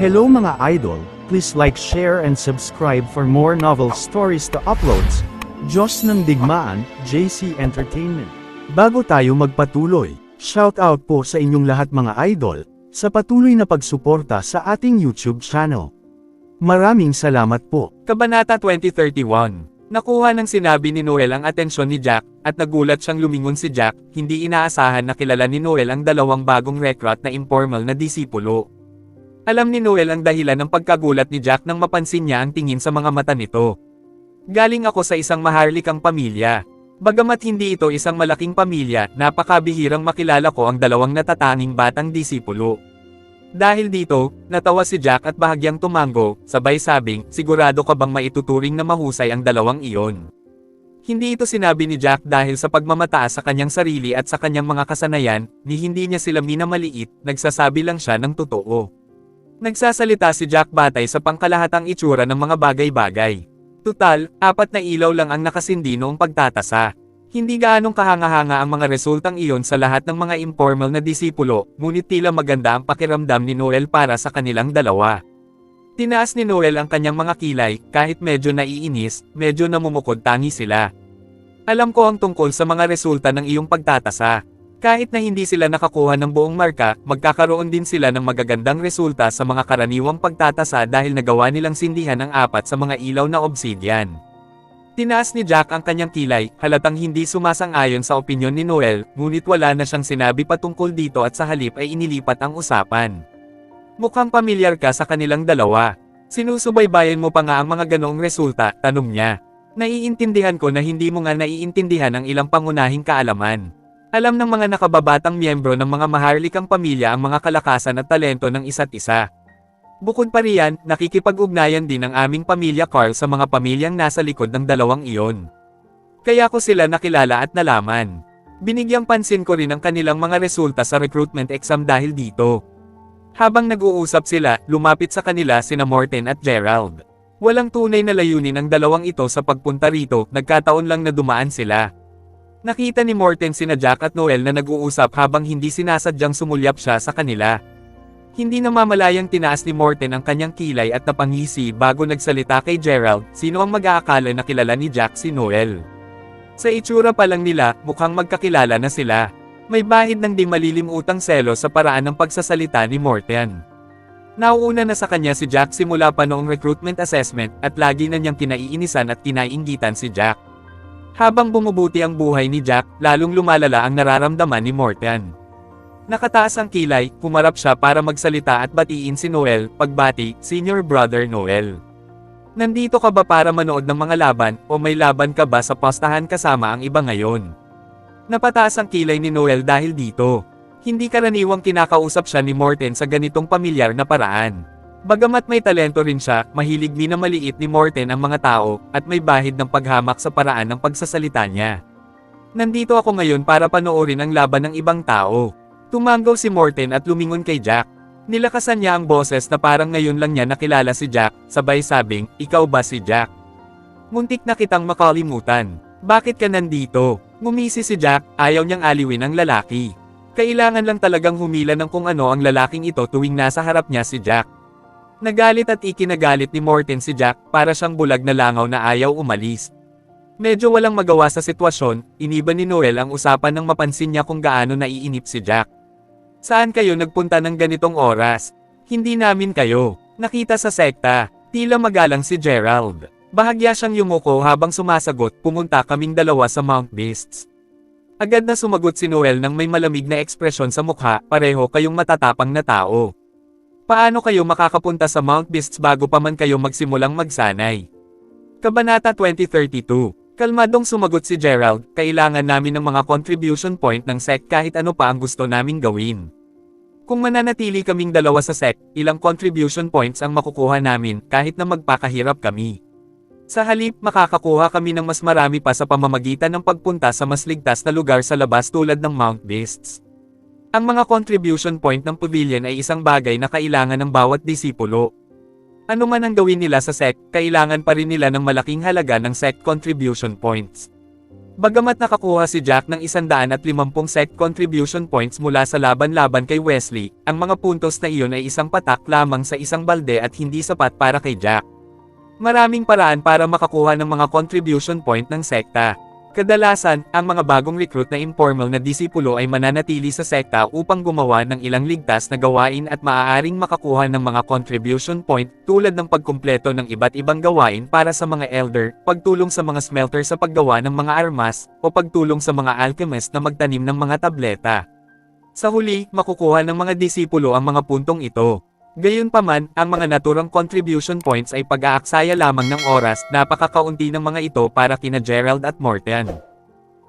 Hello mga idol, please like, share and subscribe for more novel stories to uploads. Diyos ng Digmaan, JC Entertainment. Bago tayo magpatuloy, shout out po sa inyong lahat mga idol, sa patuloy na pagsuporta sa ating YouTube channel. Maraming salamat po. Kabanata 2031. Nakuha ng sinabi ni Noel ang atensyon ni Jack, at nagulat siyang lumingon si Jack, hindi inaasahan na kilala ni Noel ang dalawang bagong recruit na informal na disipulo. Alam ni Noel ang dahilan ng pagkagulat ni Jack nang mapansin niya ang tingin sa mga mata nito. Galing ako sa isang maharlikang pamilya. Bagamat hindi ito isang malaking pamilya, napakabihirang makilala ko ang dalawang natatanging batang disipulo. Dahil dito, natawa si Jack at bahagyang tumango, sabay sabing, sigurado ka bang maituturing na mahusay ang dalawang iyon? Hindi ito sinabi ni Jack dahil sa pagmamataas sa kanyang sarili at sa kanyang mga kasanayan, ni hindi niya sila minamaliit, nagsasabi lang siya ng totoo. Nagsasalita si Jack batay sa pangkalahatang itsura ng mga bagay-bagay. Tutal, 4 na ilaw lang ang nakasindi noong pagtatasa. Hindi gaanong kahanga-hanga ang mga resultang iyon sa lahat ng mga informal na disipulo, ngunit tila maganda ang pakiramdam ni Noel para sa kanilang dalawa. Tinaas ni Noel ang kanyang mga kilay, kahit medyo naiinis, medyo namumukod-tangi sila. Alam ko ang tungkol sa mga resulta ng iyong pagtatasa. Kahit na hindi sila nakakuha ng buong marka, magkakaroon din sila ng magagandang resulta sa mga karaniwang pagtatasa dahil nagawa nilang sindihan ang 4 sa mga ilaw na obsidian. Tinaas ni Jack ang kanyang kilay, halatang hindi sumasang-ayon sa opinyon ni Noel, ngunit wala na siyang sinabi patungkol dito at sa halip ay inilipat ang usapan. Mukhang pamilyar ka sa kanilang dalawa. Sinusubaybayan mo pa nga ang mga ganoong resulta, tanong niya. Naiintindihan ko na hindi mo nga naiintindihan ang ilang pangunahing kaalaman. Alam ng mga nakababatang miyembro ng mga maharlikang pamilya ang mga kalakasan at talento ng isa't isa. Bukod pa riyan, nakikipag-ugnayan din ang aming pamilya Carl sa mga pamilyang nasa likod ng dalawang iyon. Kaya ko sila nakilala at nalaman. Binigyang pansin ko rin ang kanilang mga resulta sa recruitment exam dahil dito. Habang nag-uusap sila, lumapit sa kanila sina Morten at Gerald. Walang tunay na layunin ang dalawang ito sa pagpunta rito, nagkataon lang na dumaan sila. Nakita ni Morten sina Jack at Noel na nag-uusap habang hindi sinasadyang sumulyap siya sa kanila. Hindi namamalayang tinaas ni Morten ang kanyang kilay at napangisi bago nagsalita kay Gerald, sino ang mag-aakala na kilala ni Jack si Noel. Sa itsura pa lang nila, mukhang magkakilala na sila. May bahid ng di malilimutang selo sa paraan ng pagsasalita ni Morten. Nauuna na sa kanya si Jack simula pa noong recruitment assessment at lagi na niyang kinaiinisan at kinaiinggitan si Jack. Habang bumubuti ang buhay ni Jack, lalong lumalala ang nararamdaman ni Morten. Nakataas ang kilay, humarap siya para magsalita at batiin si Noel, pagbati, Senior Brother Noel. Nandito ka ba para manood ng mga laban, o may laban ka ba sa postahan kasama ang iba ngayon? Napataas ang kilay ni Noel dahil dito. Hindi karaniwang kinakausap siya ni Morten sa ganitong pamilyar na paraan. Bagamat may talento rin siya, mahilig minamaliit ni Morten ang mga tao, at may bahid ng paghamak sa paraan ng pagsasalita niya. Nandito ako ngayon para panoorin ang laban ng ibang tao. Tumango si Morten at lumingon kay Jack. Nilakasan niya ang boses na parang ngayon lang niya nakilala si Jack, sabay sabing, ikaw ba si Jack? Muntik na kitang makalimutan. Bakit ka nandito? Ngumisi si Jack, ayaw niyang aliwin ang lalaki. Kailangan lang talagang humila ng kung ano ang lalaking ito tuwing nasa harap niya si Jack. Nagalit at ikinagalit ni Morten si Jack, para siyang bulag na langaw na ayaw umalis. Medyo walang magawa sa sitwasyon, iniba ni Noel ang usapan nang mapansin niya kung gaano naiinip si Jack. Saan kayo nagpunta ng ganitong oras? Hindi namin kayo nakita sa sekta. Tila magalang si Gerald. Bahagya siyang yumuko habang sumasagot, pumunta kaming dalawa sa Mount Beasts. Agad na sumagot si Noel nang may malamig na ekspresyon sa mukha, pareho kayong matatapang na tao. Paano kayo makakapunta sa Mount Beasts bago pa man kayo magsimulang magsanay? Kabanata 2032. Kalmadong sumagot si Gerald, kailangan namin ng mga contribution point ng sect kahit ano pa ang gusto naming gawin. Kung mananatili kaming dalawa sa sect, ilang contribution points ang makukuha namin kahit na magpakahirap kami. Sa halip, makakakuha kami ng mas marami pa sa pamamagitan ng pagpunta sa mas ligtas na lugar sa labas tulad ng Mount Beasts. Ang mga contribution point ng pavilion ay isang bagay na kailangan ng bawat disipulo. Ano man ang gawin nila sa sect, kailangan pa rin nila ng malaking halaga ng sect contribution points. Bagamat nakakuha si Jack ng 150 SEC contribution points mula sa laban-laban kay Wesley, ang mga puntos na iyon ay isang patak lamang sa isang balde at hindi sapat para kay Jack. Maraming paraan para makakuha ng mga contribution point ng sekta. Kadalasan, ang mga bagong recruit na informal na disipulo ay mananatili sa sekta upang gumawa ng ilang ligtas na gawain at maaaring makakuha ng mga contribution point tulad ng pagkumpleto ng iba't ibang gawain para sa mga elder, pagtulong sa mga smelter sa paggawa ng mga armas, o pagtulong sa mga alchemist na magtanim ng mga tableta. Sa huli, makukuha ng mga disipulo ang mga puntong ito. Gayunpaman, ang mga naturang contribution points ay pag-aaksaya lamang ng oras, napakakaunti ng mga ito para kina Gerald at Morten.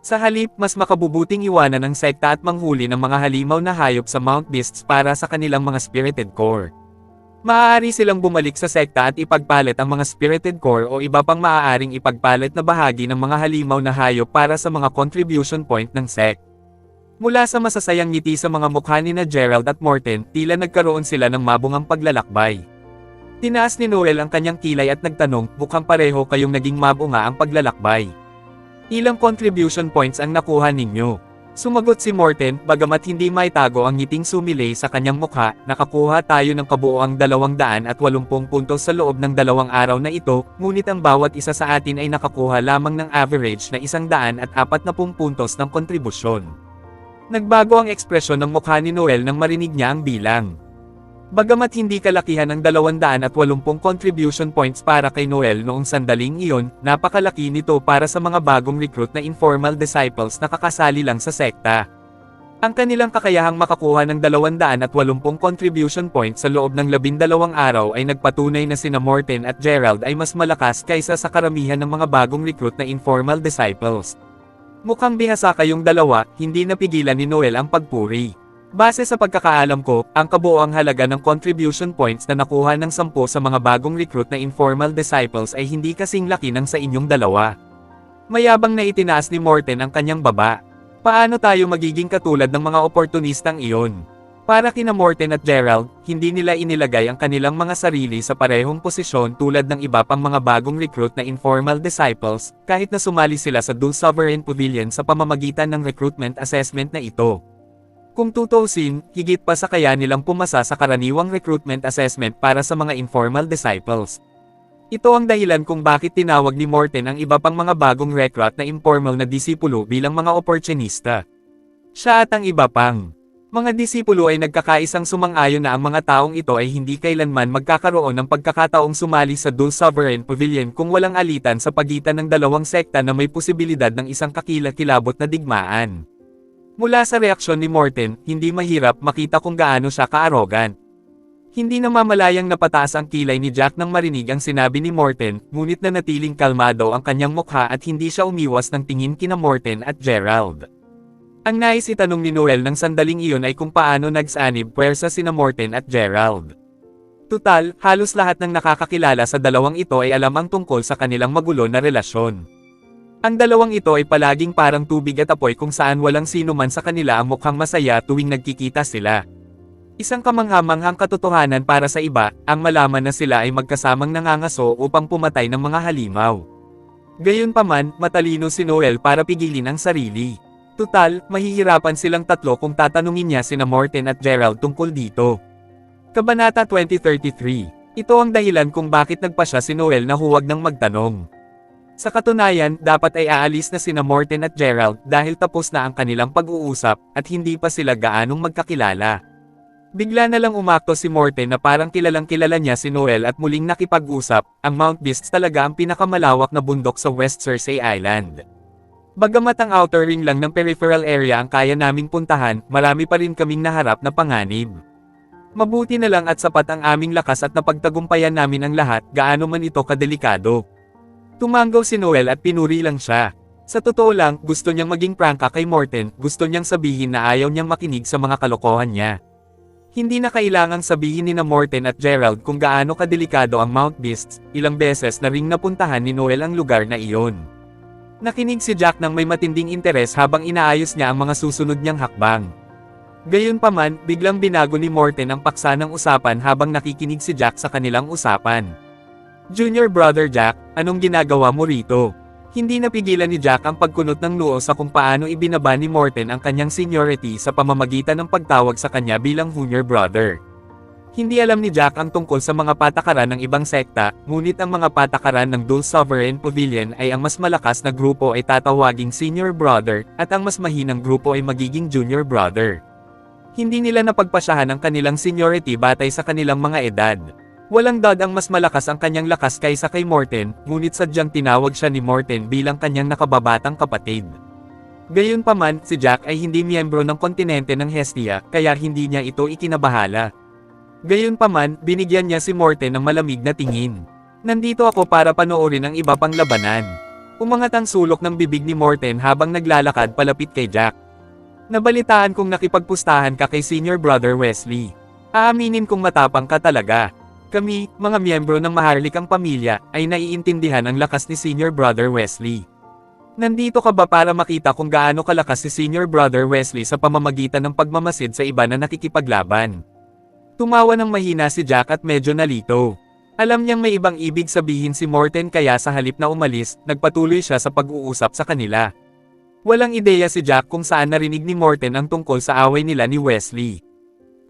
Sa halip, mas makabubuting iwanan ng sekta at manghuli ng mga halimaw na hayop sa Mount Beasts para sa kanilang mga spirited core. Maaari silang bumalik sa sekta at ipagpalit ang mga spirited core o iba pang maaaring ipagpalit na bahagi ng mga halimaw na hayop para sa mga contribution point ng sect. Mula sa masasayang ngiti sa mga mukha ni na Gerald at Morten, tila nagkaroon sila ng mabungang paglalakbay. Tinaas ni Noel ang kanyang kilay at nagtanong, mukhang pareho kayong naging mabunga ang paglalakbay. Ilang contribution points ang nakuha ninyo? Sumagot si Morten, bagamat hindi maitago ang ngiting sumilay sa kanyang mukha, nakakuha tayo ng kabuoang 280 puntos sa loob ng 2 araw na ito, ngunit ang bawat isa sa atin ay nakakuha lamang ng average na 140 puntos ng kontribusyon. Nagbago ang ekspresyon ng mukha ni Noel nang marinig niya ang bilang. Bagamat hindi kalakihan ang 280 contribution points para kay Noel noong sandaling iyon, napakalaki nito para sa mga bagong recruit na informal disciples na kakasali lang sa sekta. Ang kanilang kakayahang makakuha ng 280 contribution points sa loob ng 12 araw ay nagpatunay na sina Morten at Gerald ay mas malakas kaysa sa karamihan ng mga bagong recruit na informal disciples. Mukhang bihasa kayong dalawa, hindi napigilan ni Noel ang pagpuri. Base sa pagkakaalam ko, ang kabuoang halaga ng contribution points na nakuha ng 10 sa mga bagong recruit na informal disciples ay hindi kasing laki ng sa inyong dalawa. Mayabang na itinaas ni Morten ang kanyang baba. Paano tayo magiging katulad ng mga oportunistang iyon? Para kina Morten at Gerald, hindi nila inilagay ang kanilang mga sarili sa parehong posisyon tulad ng iba pang mga bagong recruit na informal disciples, kahit na sumali sila sa Dul Sovereign Pavilion sa pamamagitan ng recruitment assessment na ito. Kung tutuusin, higit pa sa kaya nilang pumasa sa karaniwang recruitment assessment para sa mga informal disciples. Ito ang dahilan kung bakit tinawag ni Morten ang iba pang mga bagong recruit na informal na disipulo bilang mga oportunista. Siya at ang iba pang mga disipulo ay nagkakaisang sumang-ayon na ang mga taong ito ay hindi kailanman magkakaroon ng pagkakataong sumali sa Dul Sovereign Pavilion kung walang alitan sa pagitan ng dalawang sekta na may posibilidad ng isang kakilakilabot na digmaan. Mula sa reaksyon ni Morten, hindi mahirap makita kung gaano siya ka-arrogant. Hindi namamalayang napataas ang kilay ni Jack nang marinig ang sinabi ni Morten, ngunit nanatiling kalmado ang kanyang mukha at hindi siya umiwas ng tingin kina Morten at Gerald. Ang nais itanong ni Noel ng sandaling iyon ay kung paano nagsanib puwersa sina Morten at Gerald. Tutal, halos lahat ng nakakakilala sa dalawang ito ay alam ang tungkol sa kanilang magulo na relasyon. Ang dalawang ito ay palaging parang tubig at apoy kung saan walang sino man sa kanila ang mukhang masaya tuwing nagkikita sila. Isang kamanghamanghang katotohanan para sa iba, ang malaman na sila ay magkasamang nangangaso upang pumatay ng mga halimaw. Gayunpaman, matalino si Noel para pigilin ang sarili. Tutal, mahihirapan silang tatlo kung tatanungin niya sina Morten at Gerald tungkol dito. Kabanata 2033. Ito ang dahilan kung bakit nagpasya si Noel na huwag nang magtanong. Sa katunayan, dapat ay aalis na sina Morten at Gerald dahil tapos na ang kanilang pag-uusap at hindi pa sila gaanong magkakilala. Bigla na lang umakto si Morten na parang kilalang kilala niya si Noel at muling nakipag-usap. Ang Mount Beasts talaga ang pinakamalawak na bundok sa West Cersei Island. Bagamat ang outer ring lang ng peripheral area ang kaya naming puntahan, marami pa rin kaming naharap na panganib. Mabuti na lang at sapat ang aming lakas at napagtagumpayan namin ang lahat, gaano man ito kadelikado. Tumanggaw si Noel at pinuri lang siya. Sa totoo lang, gusto niyang maging prangka kay Morten, gusto niyang sabihin na ayaw niyang makinig sa mga kalokohan niya. Hindi na kailangang sabihin ni na Morten at Gerald kung gaano kadelikado ang Mount Beasts, ilang beses na ring napuntahan ni Noel ang lugar na iyon. Nakinig si Jack ng may matinding interes habang inaayos niya ang mga susunod niyang hakbang. Gayunpaman, biglang binago ni Morten ang paksa ng usapan habang nakikinig si Jack sa kanilang usapan. Junior Brother Jack, anong ginagawa mo rito? Hindi napigilan ni Jack ang pagkunot ng noo sa kung paano ibinaba ni Morten ang kanyang seniority sa pamamagitan ng pagtawag sa kanya bilang junior brother. Hindi alam ni Jack ang tungkol sa mga patakaran ng ibang sekta, ngunit ang mga patakaran ng Dul Sovereign Pavilion ay ang mas malakas na grupo ay tatawaging senior brother, at ang mas mahinang grupo ay magiging junior brother. Hindi nila napagpasyahan ang kanilang seniority batay sa kanilang mga edad. Walang doubt ang mas malakas ang kanyang lakas kaysa kay Morten, ngunit sadyang tinawag siya ni Morten bilang kanyang nakababatang kapatid. Gayunpaman, si Jack ay hindi miyembro ng kontinente ng Hestia, kaya hindi niya ito ikinabahala. Gayunpaman, binigyan niya si Morten ng malamig na tingin. Nandito ako para panoorin ang iba pang labanan. Umangat ang sulok ng bibig ni Morten habang naglalakad palapit kay Jack. Nabalitaan kong nakipagpustahan ka kay senior brother Wesley. Aaminin kong matapang ka talaga. Kami, mga miyembro ng maharlikang pamilya, ay naiintindihan ang lakas ni senior brother Wesley. Nandito ka ba para makita kung gaano kalakas si senior brother Wesley sa pamamagitan ng pagmamasid sa iba na nakikipaglaban? Tumawa ng mahina si Jack at medyo nalito. Alam niyang may ibang ibig sabihin si Morten kaya sa halip na umalis, nagpatuloy siya sa pag-uusap sa kanila. Walang ideya si Jack kung saan narinig ni Morten ang tungkol sa away nila ni Wesley.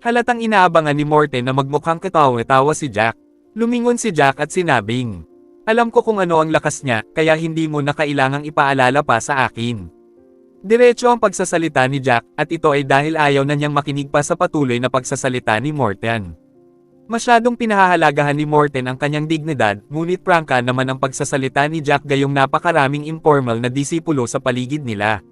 Halatang inaabangan ni Morten na magmukhang katawa-tawa si Jack. Lumingon si Jack at sinabing, "Alam ko kung ano ang lakas niya, kaya hindi mo na kailangang ipaalala pa sa akin." Diretso ang pagsasalita ni Jack, at ito ay dahil ayaw na niyang makinig pa sa patuloy na pagsasalita ni Morten. Masyadong pinahahalagahan ni Morten ang kanyang dignidad, ngunit prangka naman ang pagsasalita ni Jack gayong napakaraming informal na disipulo sa paligid nila.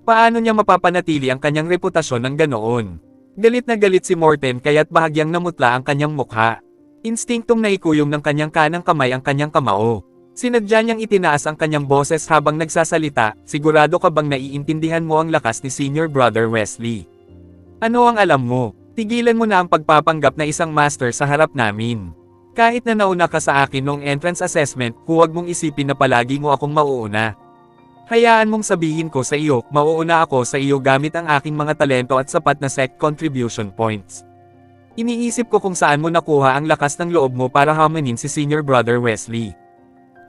Paano niya mapapanatili ang kanyang reputasyon ng ganoon? Galit na galit si Morten kaya't bahagyang namutla ang kanyang mukha. Instinktong naikuyong ng kanyang kanang kamay ang kanyang kamao. Sinadya niyang itinaas ang kanyang boses habang nagsasalita, "Sigurado ka bang naiintindihan mo ang lakas ni senior brother Wesley? Ano ang alam mo? Tigilan mo na ang pagpapanggap na isang master sa harap namin. Kahit na nauna ka sa akin noong entrance assessment, huwag mong isipin na palagi mo akong mauuna. Hayaan mong sabihin ko sa iyo, mauuna ako sa iyo gamit ang aking mga talento at sapat na sect contribution points." Iniisip ko kung saan mo nakuha ang lakas ng loob mo para hamanin si senior brother Wesley.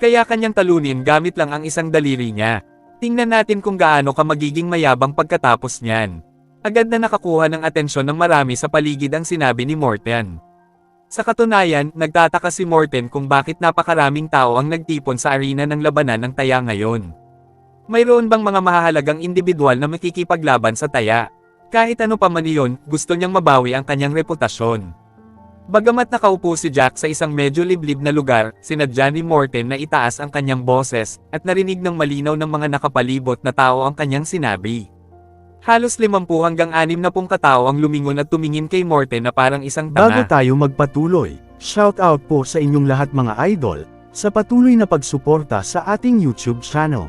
Kaya kanyang talunin gamit lang ang isang daliri niya. Tingnan natin kung gaano ka magiging mayabang pagkatapos niyan. Agad na nakakuha ng atensyon ng marami sa paligid ang sinabi ni Morten. Sa katunayan, nagtataka si Morten kung bakit napakaraming tao ang nagtipon sa arena ng labanan ng taya ngayon. Mayroon bang mga mahahalagang individual na makikipaglaban sa taya? Kahit ano pa man iyon, gusto niyang mabawi ang kanyang reputasyon. Bagamat nakaupo si Jack sa isang medyo liblib na lugar, sinadya ni Morten na itaas ang kanyang boses, at narinig ng malinaw ng mga nakapalibot na tao ang kanyang sinabi. Halos 50 hanggang 60 katao ang lumingon at tumingin kay Morten na parang isang tanga. Bago tayo magpatuloy, shout out po sa inyong lahat mga idol, sa patuloy na pagsuporta sa ating YouTube channel.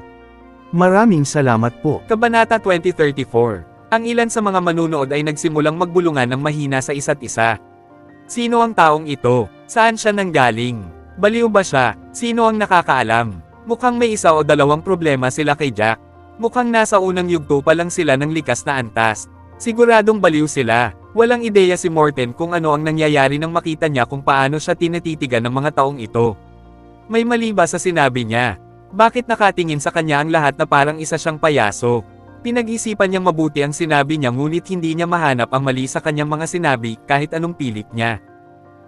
Maraming salamat po. Kabanata 2034. Ang ilan sa mga manunood ay nagsimulang magbulungan ng mahina sa isa't isa. Sino ang taong ito? Saan siya nanggaling? Baliw ba siya? Sino ang nakakaalam? Mukhang may isa o dalawang problema sila kay Jack. Mukhang nasa unang yugto pa lang sila ng likas na antas. Siguradong baliw sila. Walang ideya si Morten kung ano ang nangyayari nang makita niya kung paano siya tinititigan ng mga taong ito. May mali ba sa sinabi niya? Bakit nakatingin sa kanya ang lahat na parang isa siyang payaso? Pinag-isipan niyang mabuti ang sinabi niya ngunit hindi niya mahanap ang mali sa kanyang mga sinabi kahit anong pilit niya.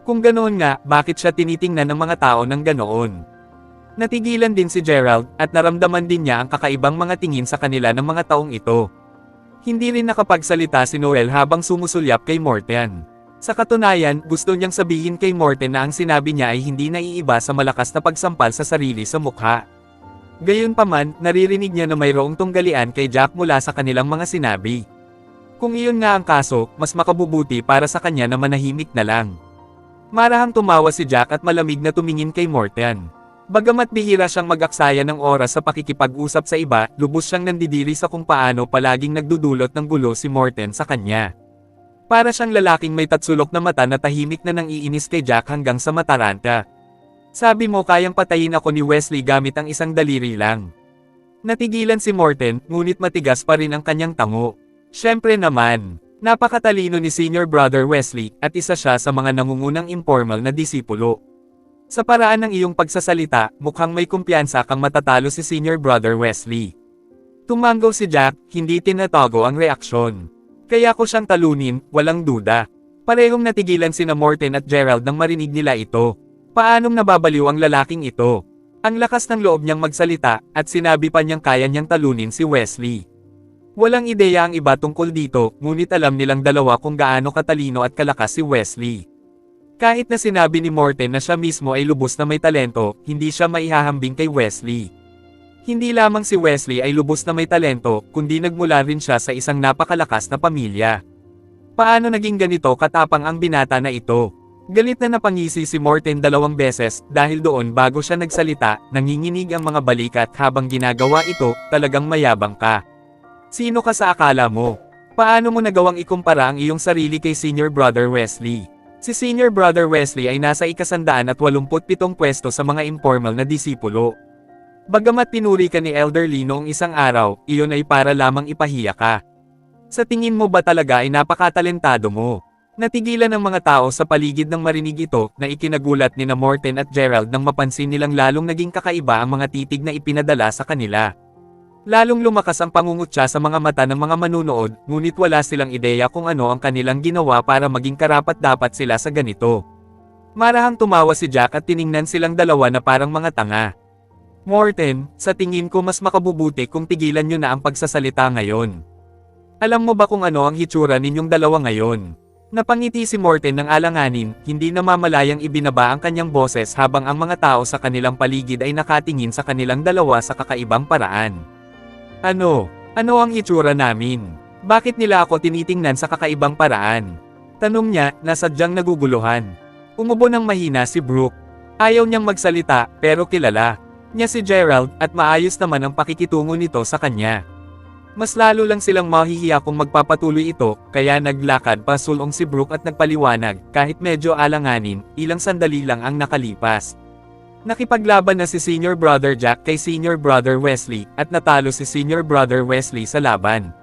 Kung ganoon nga, bakit siya tinitingnan ng mga tao ng ganoon? Natigilan din si Gerald, at naramdaman din niya ang kakaibang mga tingin sa kanila ng mga taong ito. Hindi rin nakapagsalita si Noel habang sumusulyap kay Morten. Sa katunayan, gusto niyang sabihin kay Morten na ang sinabi niya ay hindi naiiba sa malakas na pagsampal sa sarili sa mukha. Gayunpaman, naririnig niya na mayroong tunggalian kay Jack mula sa kanilang mga sinabi. Kung iyon nga ang kaso, mas makabubuti para sa kanya na manahimik na lang. Marahang tumawa si Jack at malamig na tumingin kay Morten. Bagamat bihira siyang mag-aksaya ng oras sa pakikipag-usap sa iba, lubos siyang nandidiri sa kung paano palaging nagdudulot ng gulo si Morten sa kanya. Para siyang lalaking may tatsulok na mata na tahimik na nang-iinis kay Jack hanggang sa mataranta. Sabi mo kayang patayin ako ni Wesley gamit ang isang daliri lang. Natigilan si Morten, ngunit matigas pa rin ang kanyang tango. Siyempre naman, napakatalino ni Senior Brother Wesley, at isa siya sa mga nangungunang informal na disipulo. Sa paraan ng iyong pagsasalita, mukhang may kumpiyansa kang matatalo si Senior Brother Wesley. Tumanggaw si Jack, hindi tinatago ang reaksyon. Kaya ko siyang talunin, walang duda. Parehong natigilan sina Morten at Gerald nang marinig nila ito. Paanong nababaliw ang lalaking ito? Ang lakas ng loob niyang magsalita, at sinabi pa niyang kaya niyang talunin si Wesley. Walang ideya ang iba tungkol dito, ngunit alam nilang dalawa kung gaano katalino at kalakas si Wesley. Kahit na sinabi ni Morten na siya mismo ay lubos na may talento, hindi siya maihahambing kay Wesley. Hindi lamang si Wesley ay lubos na may talento, kundi nagmula rin siya sa isang napakalakas na pamilya. Paano naging ganito katapang ang binata na ito? Galit na napangisi si Morten 2 beses, dahil doon bago siya nagsalita, nanginginig ang mga balikat habang ginagawa ito, talagang mayabang ka. Sino ka sa akala mo? Paano mo nagawang ikumpara ang iyong sarili kay Senior Brother Wesley? Si Senior Brother Wesley ay nasa 187 pwesto sa mga informal na disipulo. Bagamat pinuri ka ni Elder Lee noong isang araw, iyon ay para lamang ipahiya ka. Sa tingin mo ba talaga ay napakatalentado mo? Natigilan ng mga tao sa paligid nang marinig ito, na ikinagulat ni Morten at Gerald nang mapansin nilang lalong naging kakaiba ang mga titig na ipinadala sa kanila. Lalong lumakas ang pangungutya sa mga mata ng mga manunood, ngunit wala silang ideya kung ano ang kanilang ginawa para maging karapat-dapat sila sa ganito. Marahang tumawa si Jack at tiningnan silang dalawa na parang mga tanga. Morten, sa tingin ko mas makabubuti kung tigilan nyo na ang pagsasalita ngayon. Alam mo ba kung ano ang hitsura ninyong dalawa ngayon? Napangiti si Morten ng alanganin, hindi namamalayang ibinaba ang kanyang boses habang ang mga tao sa kanilang paligid ay nakatingin sa kanilang dalawa sa kakaibang paraan. Ano? Ano ang hitsura namin? Bakit nila ako tinitingnan sa kakaibang paraan? Tanong niya, na sadyang naguguluhan. Umubo ng mahina si Brooke. Ayaw niyang magsalita, pero kilala niya si Gerald, at maayos naman ang pakikitungo nito sa kanya. Mas lalo lang silang mahihiya kung magpapatuloy ito, kaya naglakad pa sulong si Brooke at nagpaliwanag, kahit medyo alanganin, ilang sandali lang ang nakalipas. Nakipaglaban na si Senior Brother Jack kay Senior Brother Wesley, at natalo si Senior Brother Wesley sa laban.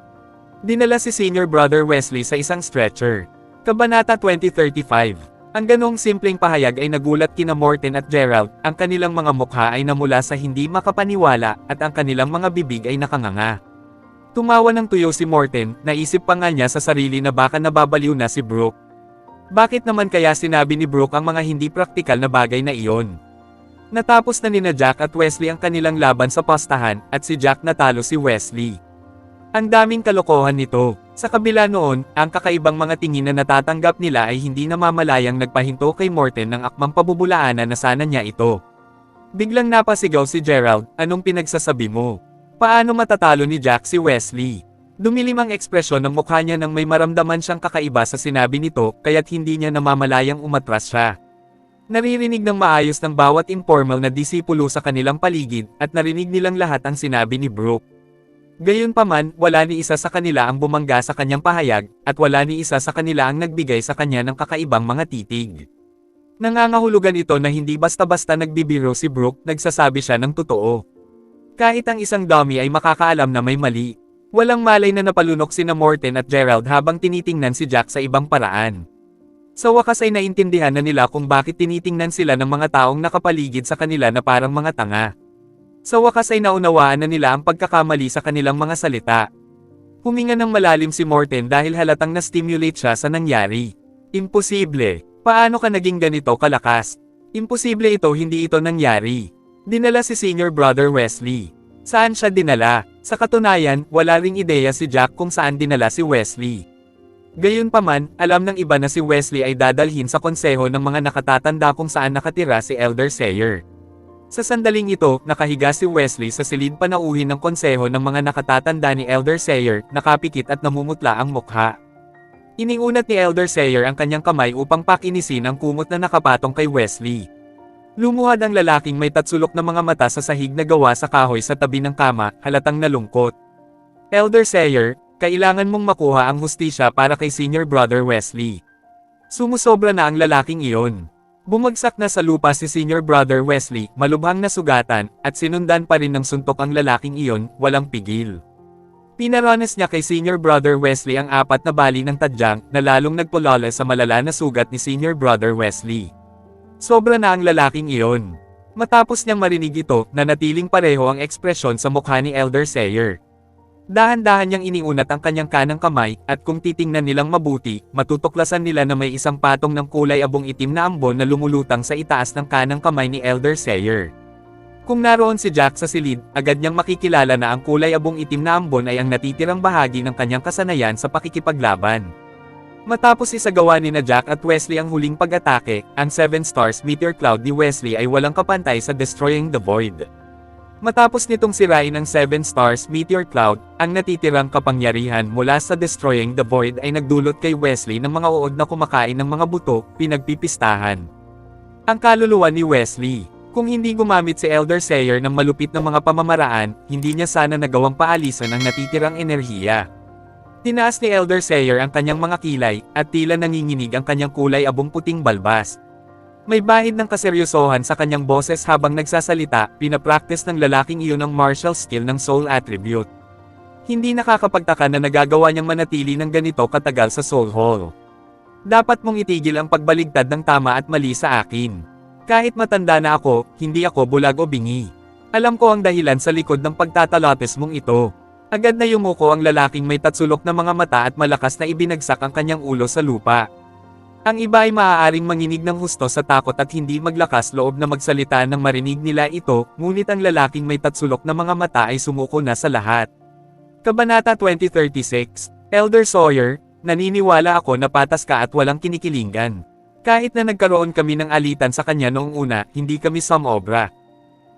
Dinala si Senior Brother Wesley sa isang stretcher. Kabanata 2035. Ang ganong simpleng pahayag ay nagulat kina Morten at Gerald, ang kanilang mga mukha ay namula sa hindi makapaniwala, at ang kanilang mga bibig ay nakanganga. Tumawa ng tuyo si Morten, naisip pa nga niya sa sarili na baka nababaliw na si Brooke. Bakit naman kaya sinabi ni Brooke ang mga hindi praktikal na bagay na iyon? Natapos na nina Jack at Wesley ang kanilang laban sa pastahan, at si Jack natalo si Wesley. Ang daming kalokohan nito. Sa kabila noon, ang kakaibang mga tingin na natatanggap nila ay hindi namamalayang nagpahinto kay Morten ng akmang pabubulaanan na sana niya ito. Biglang napasigaw si Gerald, anong pinagsasabi mo? Paano matatalo ni Jack si Wesley? Dumilim ang ekspresyon ng mukha niya nang may maramdaman siyang kakaiba sa sinabi nito, kaya't hindi niya namamalayang umatras siya. Naririnig ng maayos ng bawat informal na disipulo sa kanilang paligid, at narinig nilang lahat ang sinabi ni Brooke. Gayunpaman, wala ni isa sa kanila ang bumangga sa kanyang pahayag, at wala ni isa sa kanila ang nagbigay sa kanya ng kakaibang mga titig. Nangangahulugan ito na hindi basta-basta nagbibiro si Brooke, nagsasabi siya ng totoo. Kahit ang isang dummy ay makakaalam na may mali. Walang malay na napalunok sina Morten at Gerald habang tinitingnan si Jack sa ibang paraan. Sa wakas ay naintindihan na nila kung bakit tinitingnan sila ng mga taong nakapaligid sa kanila na parang mga tanga. Sa wakas ay naunawaan na nila ang pagkakamali sa kanilang mga salita. Huminga ng malalim si Morten dahil halatang na-stimulate siya sa nangyari. Imposible. Paano ka naging ganito kalakas? Imposible ito, hindi ito nangyari. Dinala si Senior Brother Wesley. Saan siya dinala? Sa katunayan, wala ring ideya si Jack kung saan dinala si Wesley. Gayunpaman, alam ng iba na si Wesley ay dadalhin sa konseho ng mga nakatatanda kung saan nakatira si Elder Sayer. Sa sandaling ito, nakahiga si Wesley sa silid panauhin ng konseho ng mga nakatatanda ni Elder Sayer, nakapikit at namumutla ang mukha. Iniunat ni Elder Sayer ang kanyang kamay upang pakinisin ang kumot na nakapatong kay Wesley. Lumuhad ang lalaking may tatsulok na mga mata sa sahig na gawa sa kahoy sa tabi ng kama, halatang nalungkot. Elder Sayer, kailangan mong makuha ang hustisya para kay Senior Brother Wesley. Sumusobra na ang lalaking iyon. Bumagsak na sa lupa si Senior Brother Wesley, malubhang nasugatan, at sinundan pa rin ng suntok ang lalaking iyon, walang pigil. Pinaranas niya kay Senior Brother Wesley ang 4 na bali ng tadyang, na lalong nagpulala sa malala na sugat ni Senior Brother Wesley. Sobra na ang lalaking iyon. Matapos niyang marinig ito, nanatiling pareho ang ekspresyon sa mukha ni Elder Sayer. Dahan-dahan niyang iniunat ang kanyang kanang kamay, at kung titingnan nilang mabuti, matutuklasan nila na may isang patong ng kulay abong itim na ambon na lumulutang sa itaas ng kanang kamay ni Elder Sayer. Kung naroon si Jack sa silid, agad niyang makikilala na ang kulay abong itim na ambon ay ang natitirang bahagi ng kanyang kasanayan sa pakikipaglaban. Matapos isagawa ni na Jack at Wesley ang huling pag-atake, ang 7 Stars Meteor Cloud ni Wesley ay walang kapantay sa Destroying the Void. Matapos nitong sirain ang 7 Stars Meteor Cloud, ang natitirang kapangyarihan mula sa Destroying the Void ay nagdulot kay Wesley ng mga uod na kumakain ng mga buto, pinagpipistahan. Ang kaluluwa ni Wesley. Kung hindi gumamit si Elder Sayer ng malupit na mga pamamaraan, hindi niya sana nagawang paalisan ang natitirang enerhiya. Tinaas ni Elder Sayer ang kanyang mga kilay, at tila nanginginig ang kanyang kulay abong puting balbas. May bahid ng kaseryosohan sa kanyang boses habang nagsasalita, pinapractice ng lalaking iyon ang martial skill ng Soul Attribute. Hindi nakakapagtaka na nagagawa niyang manatili ng ganito katagal sa Soul Hall. Dapat mong itigil ang pagbaligtad ng tama at mali sa akin. Kahit matanda na ako, hindi ako bulag o bingi. Alam ko ang dahilan sa likod ng pagtatalotes mong ito. Agad na yumuko ang lalaking may tatsulok na mga mata at malakas na ibinagsak ang kanyang ulo sa lupa. Ang iba ay maaaring manginig ng husto sa takot at hindi maglakas loob na magsalita nang marinig nila ito, ngunit ang lalaking may tatsulok na mga mata ay sumuko na sa lahat. Kabanata 2036, Elder Sawyer, naniniwala ako na patas ka at walang kinikilingan. Kahit na nagkaroon kami ng alitan sa kanya noong una, hindi kami sumobra.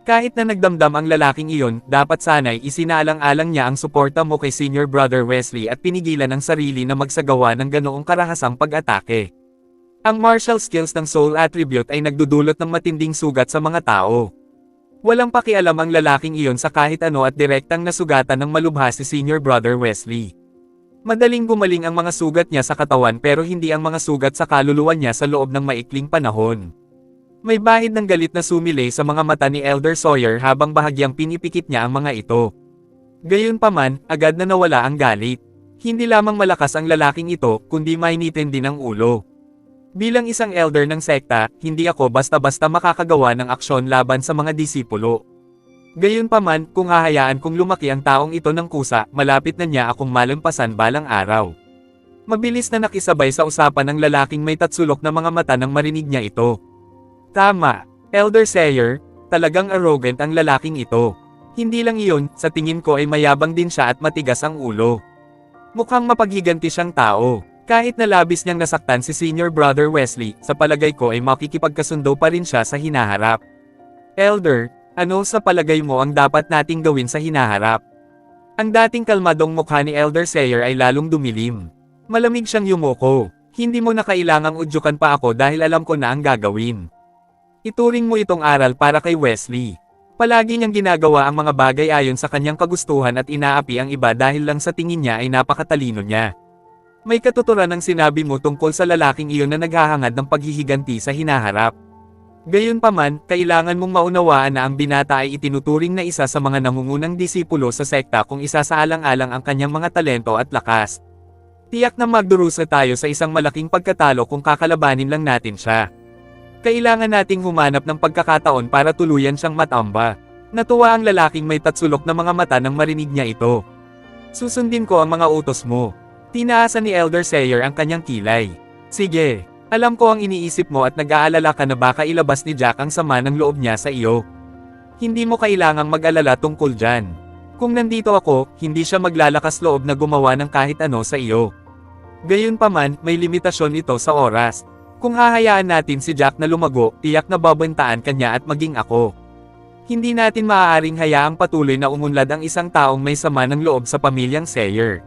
Kahit na nagdamdam ang lalaking iyon, dapat sana'y isinaalang-alang niya ang suporta mo kay Senior Brother Wesley at pinigilan ang sarili na magsagawa ng ganoong karahasang pag-atake. Ang martial skills ng Soul Attribute ay nagdudulot ng matinding sugat sa mga tao. Walang pakialam ang lalaking iyon sa kahit ano at direktang nasugatan ng malubha si Senior Brother Wesley. Madaling gumaling ang mga sugat niya sa katawan pero hindi ang mga sugat sa kaluluwa niya sa loob ng maikling panahon. May bahid ng galit na sumilay sa mga mata ni Elder Sawyer habang bahagyang pinipikit niya ang mga ito. Gayunpaman, agad na nawala ang galit. Hindi lamang malakas ang lalaking ito, kundi mainitin din ang ulo. Bilang isang elder ng sekta, hindi ako basta-basta makakagawa ng aksyon laban sa mga disipulo. Gayunpaman, kung hahayaan kong lumaki ang taong ito ng kusa, malapit na niya akong malampasan balang araw. Mabilis na nakisabay sa usapan ng lalaking may tatsulok na mga mata nang marinig niya ito. Tama, Elder Sayer, talagang arrogant ang lalaking ito. Hindi lang iyon, sa tingin ko ay mayabang din siya at matigas ang ulo. Mukhang mapaghiganti siyang tao. Kahit na labis niyang nasaktan si Senior Brother Wesley, sa palagay ko ay makikipagkasundo pa rin siya sa hinaharap. Elder, ano sa palagay mo ang dapat nating gawin sa hinaharap? Ang dating kalmadong mukha ni Elder Sayer ay lalong dumilim. Malamig siyang yumuko. Hindi mo na kailangang udyukan pa ako dahil alam ko na ang gagawin. Ituring mo itong aral para kay Wesley. Palagi niyang ginagawa ang mga bagay ayon sa kanyang kagustuhan at inaapi ang iba dahil lang sa tingin niya ay napakatalino niya. May katuturan ang sinabi mo tungkol sa lalaking iyon na naghahangad ng paghihiganti sa hinaharap. Gayunpaman, kailangan mong maunawaan na ang binata ay itinuturing na isa sa mga nangungunang disipulo sa sekta kung isasaalang-alang ang kanyang mga talento at lakas. Tiyak na magdurusa tayo sa isang malaking pagkatalo kung kakalabanin lang natin siya. Kailangan nating humanap ng pagkakataon para tuluyan siyang matamba. Natuwa ang lalaking may tatsulok na mga mata nang marinig niya ito. Susundin ko ang mga utos mo. Tinaasan ni Elder Sayer ang kanyang kilay. Sige, alam ko ang iniisip mo at nag-aalala ka na baka ilabas ni Jack ang sama ng loob niya sa iyo. Hindi mo kailangang mag-alala tungkol dyan. Kung nandito ako, hindi siya maglalakas loob na gumawa ng kahit ano sa iyo. Gayunpaman, may limitasyon ito sa oras. Kung hahayaan natin si Jack na lumago, tiyak na babantaan kanya at maging ako. Hindi natin maaaring hayaang patuloy na umunlad ang isang taong may sama ng loob sa pamilyang Sayer.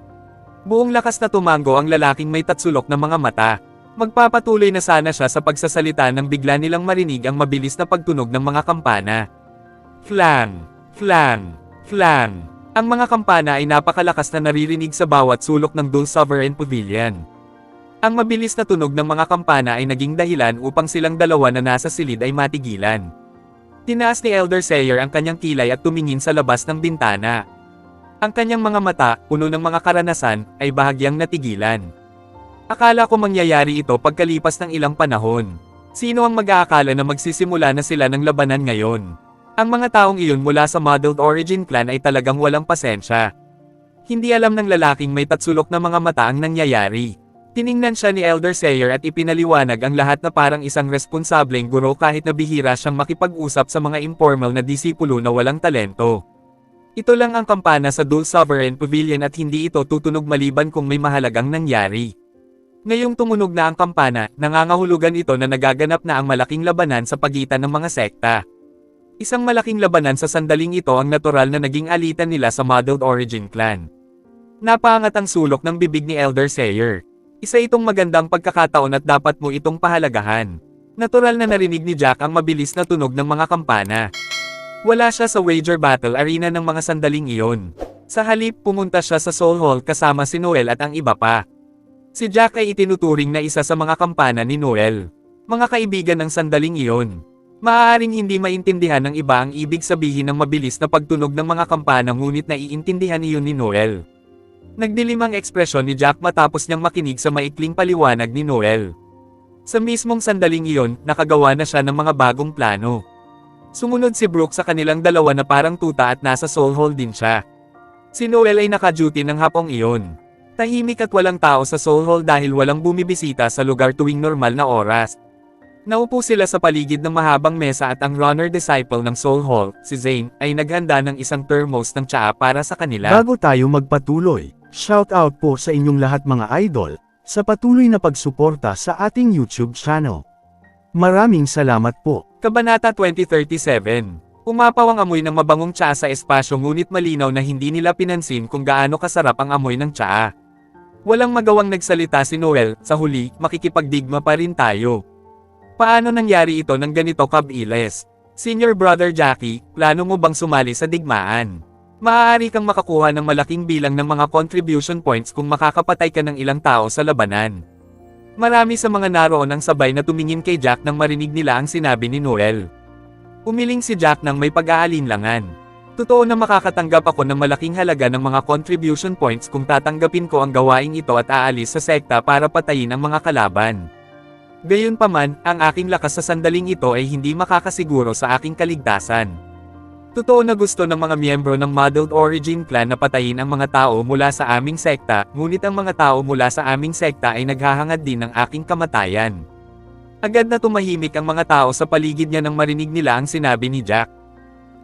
Buong lakas na tumango ang lalaking may tatsulok na mga mata. Magpapatuloy na sana siya sa pagsasalita nang bigla nilang marinig ang mabilis na pagtunog ng mga kampana. Clang! Clang! Clang! Ang mga kampana ay napakalakas na naririnig sa bawat sulok ng Dul Sovereign Pavilion. Ang mabilis na tunog ng mga kampana ay naging dahilan upang silang dalawa na nasa silid ay matigilan. Tinaas ni Elder Sayer ang kanyang kilay at tumingin sa labas ng bintana. Ang kanyang mga mata, puno ng mga karanasan, ay bahagyang natigilan. Akala ko mangyayari ito pagkalipas ng ilang panahon. Sino ang mag-aakala na magsisimula na sila ng labanan ngayon? Ang mga taong iyon mula sa Muddled Origin Clan ay talagang walang pasensya. Hindi alam ng lalaking may tatsulok na mga mata ang nangyayari. Tiningnan siya ni Elder Sayer at ipinaliwanag ang lahat na parang isang responsableng guro kahit na bihira siyang makipag-usap sa mga informal na disipulo na walang talento. Ito lang ang kampana sa Dul Sovereign Pavilion at hindi ito tutunog maliban kung may mahalagang nangyari. Ngayong tumunog na ang kampana, nangangahulugan ito na nagaganap na ang malaking labanan sa pagitan ng mga sekta. Isang malaking labanan sa sandaling ito ang natural na naging alitan nila sa Muddled Origin Clan. Napaangat ang sulok ng bibig ni Elder Sayer. Isa itong magandang pagkakataon at dapat mo itong pahalagahan. Natural na narinig ni Jack ang mabilis na tunog ng mga kampana. Wala siya sa wager battle arena ng mga sandaling iyon. Sa halip pumunta siya sa Soul Hall kasama si Noel at ang iba pa. Si Jack ay itinuturing na isa sa mga kampana ni Noel. Mga kaibigan ng sandaling iyon. Maaaring hindi maintindihan ng iba ang ibig sabihin ng mabilis na pagtunog ng mga kampana ngunit naiintindihan iyon ni Noel. Nagdilim ang ekspresyon ni Jack matapos niyang makinig sa maikling paliwanag ni Noel. Sa mismong sandaling iyon, nakagawa na siya ng mga bagong plano. Sumunod si Brooke sa kanilang dalawa na parang tuta at nasa Soul Hall din siya. Si Noel ay naka-duty ng hapong iyon. Tahimik at walang tao sa Soul Hall dahil walang bumibisita sa lugar tuwing normal na oras. Naupo sila sa paligid ng mahabang mesa at ang runner disciple ng Soul Hall, si Zane, ay naghanda ng isang thermos ng tsaa para sa kanila. Bago tayo magpatuloy, shout out po sa inyong lahat mga idol, sa patuloy na pagsuporta sa ating YouTube channel. Maraming salamat po. Kabanata 2037. Umapaw ang amoy ng mabangong tsaa sa espasyo ngunit malinaw na hindi nila pinansin kung gaano kasarap ang amoy ng tsaa. Walang magawang nagsalita si Noel, sa huli, makikipagdigma pa rin tayo. Paano nangyari ito ng ganito kabilis? Senior Brother Jackie, plano mo bang sumali sa digmaan? Maaari kang makakuha ng malaking bilang ng mga contribution points kung makakapatay ka ng ilang tao sa labanan. Marami sa mga naroon ang sabay na tumingin kay Jack nang marinig nila ang sinabi ni Noel. Umiling si Jack nang may pag-aalinlangan. Totoo na makakatanggap ako ng malaking halaga ng mga contribution points kung tatanggapin ko ang gawaing ito at aalis sa sekta para patayin ang mga kalaban. Gayunpaman, ang aking lakas sa sandaling ito ay hindi makakasiguro sa aking kaligtasan. Totoo na gusto ng mga miyembro ng Muddled Origin Clan na patayin ang mga tao mula sa aming sekta, ngunit ang mga tao mula sa aming sekta ay naghahangad din ng aking kamatayan. Agad na tumahimik ang mga tao sa paligid niya nang marinig nila ang sinabi ni Jack.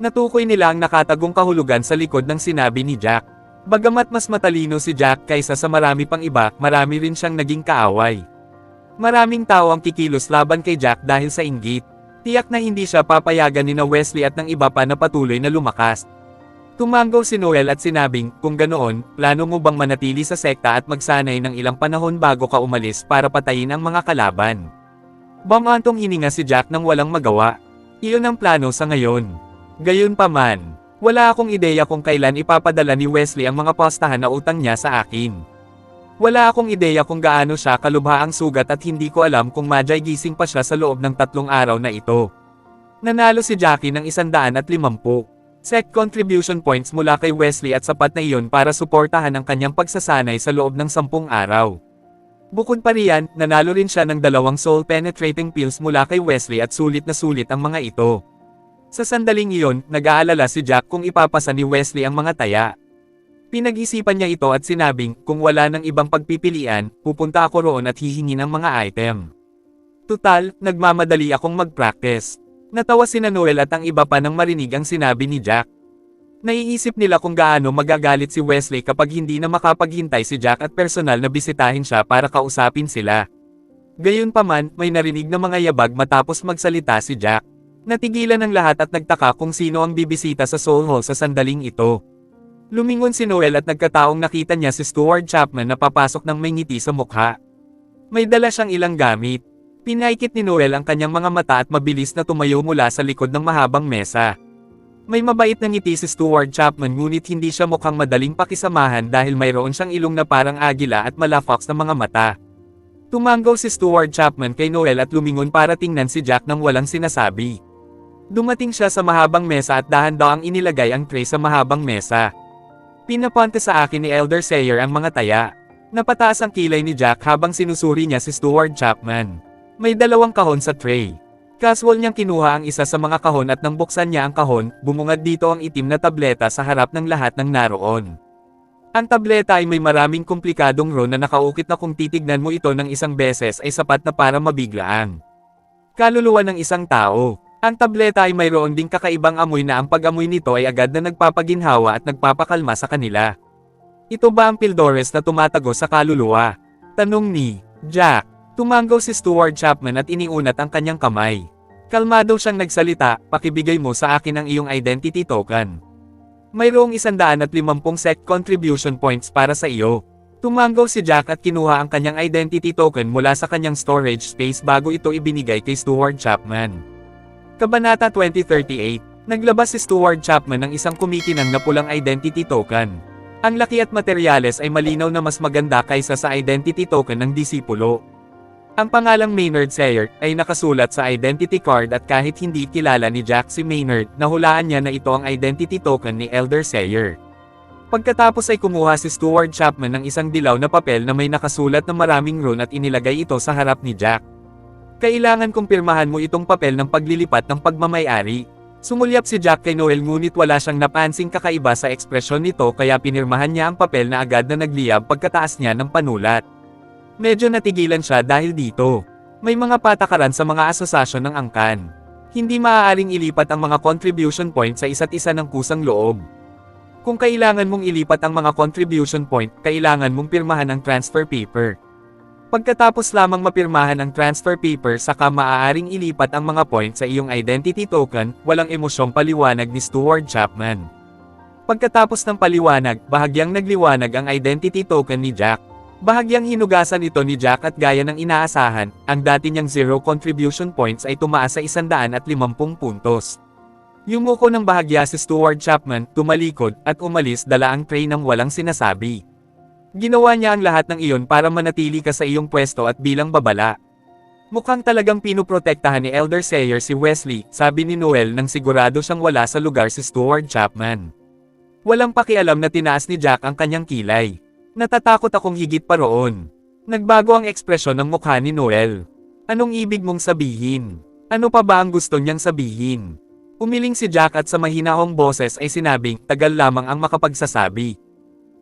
Natukoy nila ang nakatagong kahulugan sa likod ng sinabi ni Jack. Bagamat mas matalino si Jack kaysa sa marami pang iba, marami rin siyang naging kaaway. Maraming tao ang kikilos laban kay Jack dahil sa inggit. Tiyak na hindi siya papayagan ni Wesley at ng iba pa na patuloy na lumakas. Tumanggaw si Noel at sinabing, kung ganoon, plano mo bang manatili sa sekta at magsanay ng ilang panahon bago ka umalis para patayin ang mga kalaban? Bamantong hininga si Jack nang walang magawa. Iyon ang plano sa ngayon. Gayunpaman, wala akong ideya kung kailan ipapadala ni Wesley ang mga pastahan na utang niya sa akin. Wala akong ideya kung gaano siya kalubha ang sugat at hindi ko alam kung madyay gising pa siya sa loob ng 3 araw na ito. Nanalo si Jackie ng 150 SEC contribution points mula kay Wesley at sapat na iyon para suportahan ang kanyang pagsasanay sa loob ng 10 araw. Bukod pa riyan, nanalo rin siya ng 2 soul penetrating pills mula kay Wesley at sulit na sulit ang mga ito. Sa sandaling iyon, nag-aalala si Jack kung ipapasa ni Wesley ang mga taya. Pinag-isipan niya ito at sinabing, kung wala ng ibang pagpipilian, pupunta ako roon at hihingi ng mga item. Tutal, nagmamadali akong mag-practice. Natawa sina Noel at ang iba pa nang marinig ang sinabi ni Jack. Naiisip nila kung gaano magagalit si Wesley kapag hindi na makapaghintay si Jack at personal na bisitahin siya para kausapin sila. Gayunpaman, may narinig na mga yabag matapos magsalita si Jack. Natigilan ang lahat at nagtaka kung sino ang bibisita sa Soul Hall sa sandaling ito. Lumingon si Noel at nagkataong nakita niya si Stuart Chapman na papasok ng may ngiti sa mukha. May dala siyang ilang gamit. Pinaikit ni Noel ang kanyang mga mata at mabilis na tumayo mula sa likod ng mahabang mesa. May mabait na ngiti si Stuart Chapman ngunit hindi siya mukhang madaling pakisamahan dahil mayroon siyang ilong na parang agila at malafox na mga mata. Tumanggaw si Stuart Chapman kay Noel at lumingon para tingnan si Jack nang walang sinasabi. Dumating siya sa mahabang mesa at dahan-dahang inilagay ang tray sa mahabang mesa. Pinaponte sa akin ni Elder Sayer ang mga taya. Napataas ang kilay ni Jack habang sinusuri niya si Stuart Chapman. May 2 kahon sa tray. Casual niyang kinuha ang isa sa mga kahon at nang buksan niya ang kahon, bumungad dito ang itim na tableta sa harap ng lahat ng naroon. Ang tableta ay may maraming komplikadong rune na nakaukit na kung titignan mo ito ng isang beses ay sapat na para mabiglaan. Kaluluwa ng isang tao. Ang tableta ay mayroon ding kakaibang amoy na ang pag-amoy nito ay agad na nagpapaginhawa at nagpapakalma sa kanila. Ito ba ang Pildores na tumatagos sa kaluluwa? Tanong ni Jack. Tumanggaw si Stuart Chapman at iniunat ang kanyang kamay. Kalmado siyang nagsalita, pakibigay mo sa akin ang iyong identity token. Mayroong 150 SEC contribution points para sa iyo. Tumanggaw si Jack at kinuha ang kanyang identity token mula sa kanyang storage space bago ito ibinigay kay Stuart Chapman. Kabanata 2038. Naglabas si Stuart Chapman ng isang kumikinang na pulang identity token. Ang laki at materyales ay malinaw na mas maganda kaysa sa identity token ng disipulo. Ang pangalang Maynard Sayer ay nakasulat sa identity card at kahit hindi kilala ni Jack si Maynard, nahulaan niya na ito ang identity token ni Elder Sayer. Pagkatapos ay kumuha si Stuart Chapman ng isang dilaw na papel na may nakasulat na maraming rune at inilagay ito sa harap ni Jack. Kailangan kumpirmahan mo itong papel ng paglilipat ng pagmamay-ari. Sumulyap si Jack kay Noel ngunit wala siyang napansing kakaiba sa ekspresyon nito kaya pinirmahan niya ang papel na agad na nagliyab pagkataas niya ng panulat. Medyo natigilan siya dahil dito. May mga patakaran sa mga asosasyon ng angkan. Hindi maaaring ilipat ang mga contribution point sa isa't isa ng kusang loob. Kung kailangan mong ilipat ang mga contribution point, kailangan mong pirmahan ang transfer paper. Pagkatapos lamang mapirmahan ang transfer paper saka maaaring ilipat ang mga point sa iyong identity token, walang emosyong paliwanag ni Stuart Chapman. Pagkatapos ng paliwanag, bahagyang nagliwanag ang identity token ni Jack. Bahagyang hinugasan ito ni Jack at gaya ng inaasahan, ang dati niyang 0 contribution points ay tumaas sa 150 puntos. Yumuko ng bahagya si Stuart Chapman, tumalikod, at umalis dala ang tray ng walang sinasabi. Ginawa niya ang lahat ng iyon para manatili ka sa iyong pwesto at bilang babala. Mukhang talagang pinuprotektahan ni Elder Sayer si Wesley, sabi ni Noel nang sigurado siyang wala sa lugar si Stuart Chapman. Walang pakialam na tinaas ni Jack ang kanyang kilay. Natatakot akong higit pa roon. Nagbago ang ekspresyon ng mukha ni Noel. Anong ibig mong sabihin? Ano pa ba ang gusto niyang sabihin? Umiling si Jack at sa mahinahong boses ay sinabing, tagal lamang ang makapagsasabi.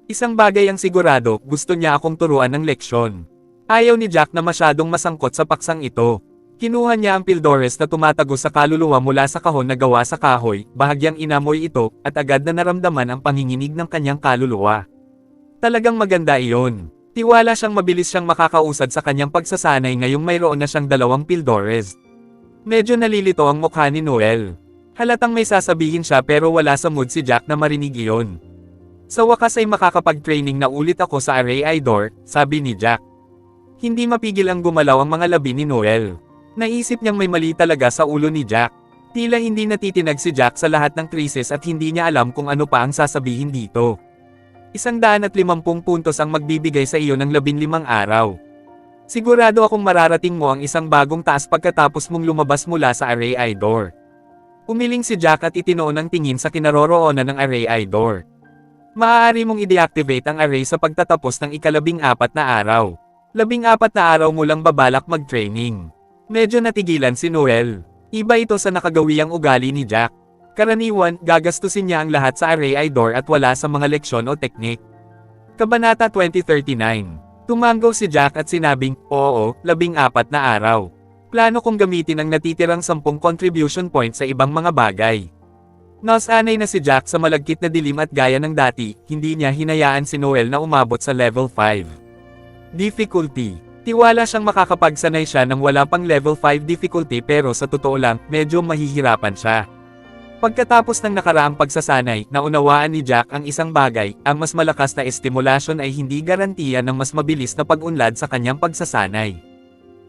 Isang bagay ang sigurado, gusto niya akong turuan ng leksyon. Ayaw ni Jack na masyadong masangkot sa paksang ito. Kinuha niya ang Pildores na tumatagos sa kaluluwa mula sa kahon na gawa sa kahoy, bahagyang inamoy ito, at agad na naramdaman ang panginginig ng kanyang kaluluwa. Talagang maganda iyon. Tiwala siyang mabilis siyang makakausad sa kanyang pagsasanay ngayong mayroon na siyang 2 Pildores. Medyo nalilito ang mukha ni Noel. Halatang may sasabihin siya pero wala sa mood si Jack na marinig iyon. Sa wakas ay makakapag-training na ulit ako sa Array Idor, sabi ni Jack. Hindi mapigil ang gumalaw ang mga labi ni Noel. Naisip niyang may mali talaga sa ulo ni Jack. Tila hindi natitinag si Jack sa lahat ng krisis at hindi niya alam kung ano pa ang sasabihin dito. 150 puntos ang magbibigay sa iyo ng 15 araw. Sigurado akong mararating mo ang isang bagong taas pagkatapos mong lumabas mula sa Array Idor. Umiling si Jack at itinoon ang tingin sa kinaroroonan ng Array Idor. Maaari mong i-deactivate ang array sa pagtatapos ng 14 na araw. 14 na araw mo lang babalak mag-training. Medyo natigilan si Noel. Iba ito sa nakagawiyang ugali ni Jack. Karaniwan, gagastusin niya ang lahat sa Array Idor at wala sa mga leksyon o teknik. Kabanata 2039. Tumanggaw si Jack at sinabing, oo, 14 na araw. Plano kong gamitin ang natitirang 10 contribution points sa ibang mga bagay. Nasanay na si Jack sa malagkit na dilim at gaya ng dati, hindi niya hinayaan si Noel na umabot sa level 5. Difficulty. Tiwala siyang makakapagsanay siya ng wala pang level 5 difficulty pero sa totoo lang, medyo mahihirapan siya. Pagkatapos ng nakaraang pagsasanay, naunawaan ni Jack ang isang bagay, ang mas malakas na estimulasyon ay hindi garantiya ng mas mabilis na pag-unlad sa kanyang pagsasanay.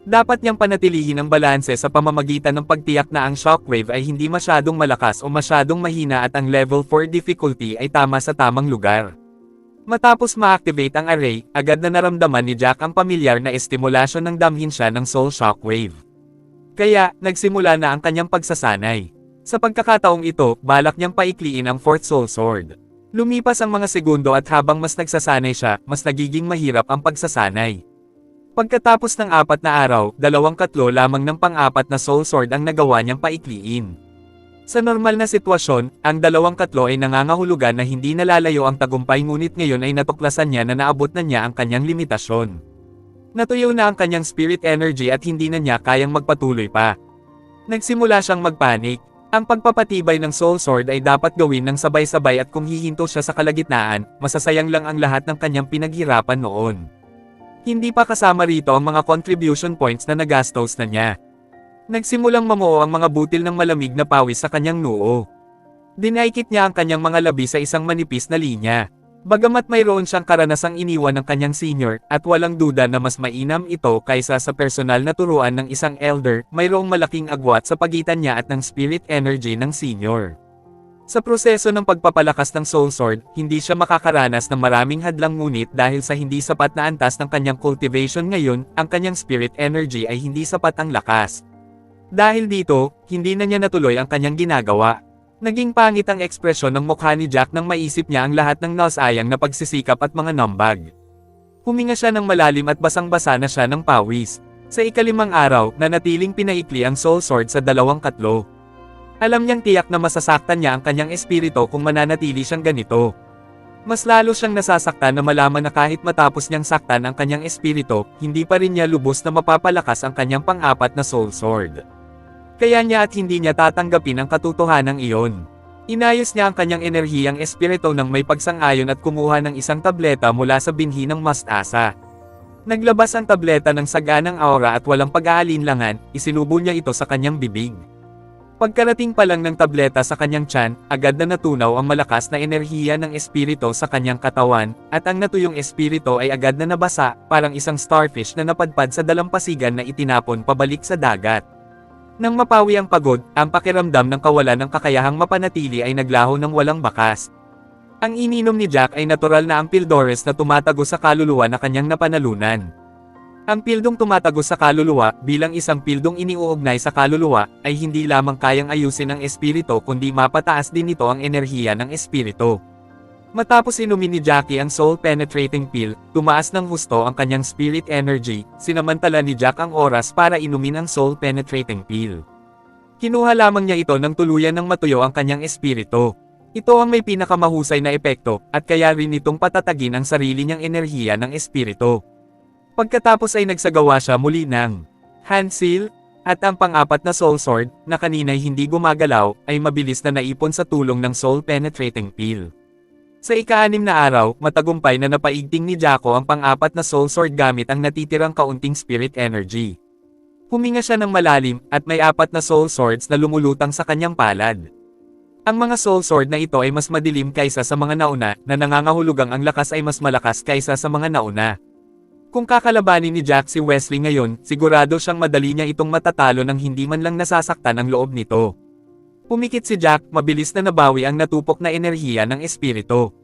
Dapat niyang panatilihin ang balanse sa pamamagitan ng pagtiyak na ang shockwave ay hindi masyadong malakas o masyadong mahina at ang level 4 difficulty ay tama sa tamang lugar. Matapos ma-activate ang array, agad na naramdaman ni Jack ang pamilyar na estimulasyon ng damhin siya ng soul shockwave. Kaya, nagsimula na ang kanyang pagsasanay. Sa pagkakataong ito, balak niyang paikliin ang Fourth Soul Sword. Lumipas ang mga segundo at habang mas nagsasanay siya, mas nagiging mahirap ang pagsasanay. Pagkatapos ng 4 na araw, 2 lamang ng pang-4 na Soul Sword ang nagawa niyang paikliin. Sa normal na sitwasyon, ang 2 ay nangangahulugan na hindi nalalayo ang tagumpay ngunit ngayon ay natuklasan niya na naabot na niya ang kanyang limitasyon. Natuyo na ang kanyang spirit energy at hindi na niya kayang magpatuloy pa. Nagsimula siyang magpanik. Ang pagpapatibay ng Soul Sword ay dapat gawin ng sabay-sabay at kung hihinto siya sa kalagitnaan, masasayang lang ang lahat ng kanyang pinaghirapan noon. Hindi pa kasama rito ang mga contribution points na nagastos na niya. Nagsimulang mamuo ang mga butil ng malamig na pawis sa kanyang noo. Dinaikit niya ang kanyang mga labi sa isang manipis na linya. Bagamat mayroon siyang karanasang iniwan ng kanyang senior, at walang duda na mas mainam ito kaysa sa personal na turuan ng isang elder, mayroong malaking agwat sa pagitan niya at ng spirit energy ng senior. Sa proseso ng pagpapalakas ng Soul Sword, hindi siya makakaranas ng maraming hadlang ngunit dahil sa hindi sapat na antas ng kanyang cultivation ngayon, ang kanyang spirit energy ay hindi sapat ang lakas. Dahil dito, hindi na niya natuloy ang kanyang ginagawa. Naging pangit ang ekspresyon ng mukha ni Jack nang maisip niya ang lahat ng nausayang na pagsisikap at mga numbag. Huminga siya ng malalim at basang-basa na siya ng pawis. Sa ika-5 araw, nanatiling pinaikli ang Soul Sword sa 2 katlo. Alam niyang tiyak na masasaktan niya ang kanyang espiritu kung mananatili siyang ganito. Mas lalo siyang nasasaktan na malaman na kahit matapos niyang saktan ang kanyang espiritu, hindi pa rin niya lubos na mapapalakas ang kanyang pang-4 na Soul Sword. Kaya niya at hindi niya tatanggapin ang katotohanang iyon. Inayos niya ang kanyang enerhiyang espiritu nang may pagsang-ayon at kumuha ng isang tableta mula sa binhi ng mastasa. Naglabas ang tableta ng saganang aura at walang pag-aalinlangan, isinubo niya ito sa kanyang bibig. Pagkarating pa lang ng tableta sa kanyang tiyan, agad na natunaw ang malakas na enerhiya ng espiritu sa kanyang katawan, at ang natuyong espiritu ay agad na nabasa, parang isang starfish na napadpad sa dalampasigan na itinapon pabalik sa dagat. Nang mapawi ang pagod, ang pakiramdam ng kawalan ng kakayahang mapanatili ay naglaho ng walang bakas. Ang ininom ni Jack ay natural na ang Pildores na tumatago sa kaluluwa na kanyang napanalunan. Ang pildong tumatago sa kaluluwa, bilang isang pildong iniuugnay sa kaluluwa, ay hindi lamang kayang ayusin ang espiritu kundi mapataas din nito ang enerhiya ng espiritu. Matapos inumin ni Jackie ang soul penetrating pill, tumaas ng husto ang kanyang spirit energy, sinamantala ni Jack ang oras para inumin ang soul penetrating pill. Kinuha lamang niya ito nang tuluyan ng matuyo ang kanyang espiritu. Ito ang may pinakamahusay na epekto, at kaya rin itong patatagin ang sarili niyang enerhiya ng espiritu. Pagkatapos ay nagsagawa siya muli ng hand seal, at ang pang-4 na Soul Sword, na kanina'y hindi gumagalaw, ay mabilis na naipon sa tulong ng soul penetrating pill. Sa ika-6 na araw, matagumpay na napaigting ni Jacko ang pang-4 na Soul Sword gamit ang natitirang kaunting spirit energy. Huminga siya ng malalim, at may 4 na Soul Swords na lumulutang sa kanyang palad. Ang mga Soul Sword na ito ay mas madilim kaysa sa mga nauna, na nangangahulugang ang lakas ay mas malakas kaysa sa mga nauna. Kung kakalabanin ni Jack si Wesley ngayon, sigurado siyang madali niya itong matatalo nang hindi man lang nasasaktan ang loob nito. Pumikit si Jack, mabilis na nabawi ang natupok na enerhiya ng espiritu.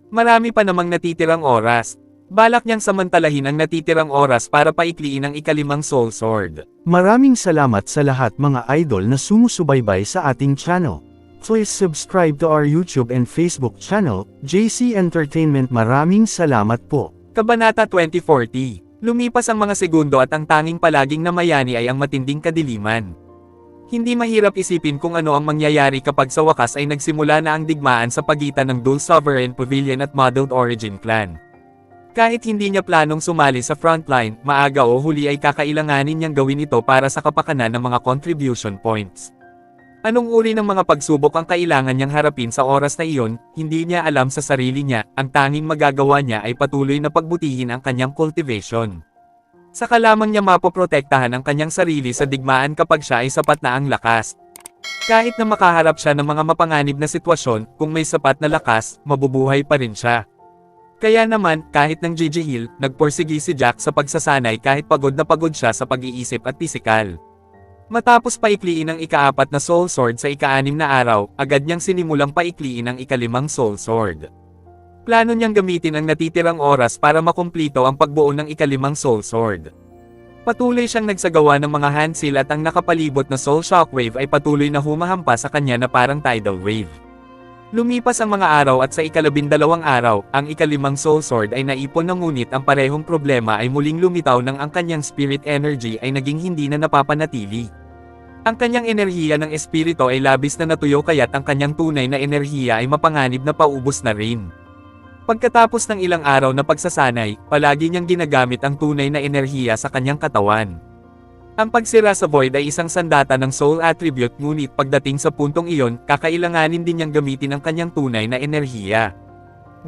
Marami pa namang natitirang oras. Balak niyang samantalahin ang natitirang oras para paikliin ang ika-5 Soul Sword. Maraming salamat sa lahat mga idol na sumusubaybay sa ating channel. Please subscribe to our YouTube and Facebook channel, JC Entertainment. Maraming salamat po. Kabanata 2040. Lumipas ang mga segundo at ang tanging palaging namayani ay ang matinding kadiliman. Hindi mahirap isipin kung ano ang mangyayari kapag sa wakas ay nagsimula na ang digmaan sa pagitan ng Dual Sovereign Pavilion at Modeled Origin Clan. Kahit hindi niya planong sumali sa frontline, maaga o huli ay kakailanganin niyang gawin ito para sa kapakanan ng mga contribution points. Anong uri ng mga pagsubok ang kailangan niyang harapin sa oras na iyon, hindi niya alam sa sarili niya, ang tanging magagawa niya ay patuloy na pagbutihin ang kanyang cultivation. Saka lamang niya mapoprotektahan ang kanyang sarili sa digmaan kapag siya ay sapat na ang lakas. Kahit na makaharap siya ng mga mapanganib na sitwasyon, kung may sapat na lakas, mabubuhay pa rin siya. Kaya naman, kahit ng gigihil, nagporsigi si Jack sa pagsasanay kahit pagod na pagod siya sa pag-iisip at pisikal. Matapos paikliin ang ika-4 na Soul Sword sa ika-6 na araw, agad niyang sinimulang paikliin ang ika-5 Soul Sword. Plano niyang gamitin ang natitirang oras para makumplito ang pagbuo ng ika-5 Soul Sword. Patuloy siyang nagsagawa ng mga hand seal at ang nakapalibot na Soul Shockwave ay patuloy na humahampas sa kanya na parang tidal wave. Lumipas ang mga araw at sa ika-12 araw, ang ika-5 Soul Sword ay naipon na ngunit ang parehong problema ay muling lumitaw nang ang kanyang spirit energy ay naging hindi na napapanatili. Ang kanyang enerhiya ng espiritu ay labis na natuyo kaya't ang kanyang tunay na enerhiya ay mapanganib na paubos na rin. Pagkatapos ng ilang araw na pagsasanay, palagi niyang ginagamit ang tunay na enerhiya sa kanyang katawan. Ang pagsira sa void ay isang sandata ng soul attribute ngunit pagdating sa puntong iyon, kakailanganin din niyang gamitin ang kanyang tunay na enerhiya.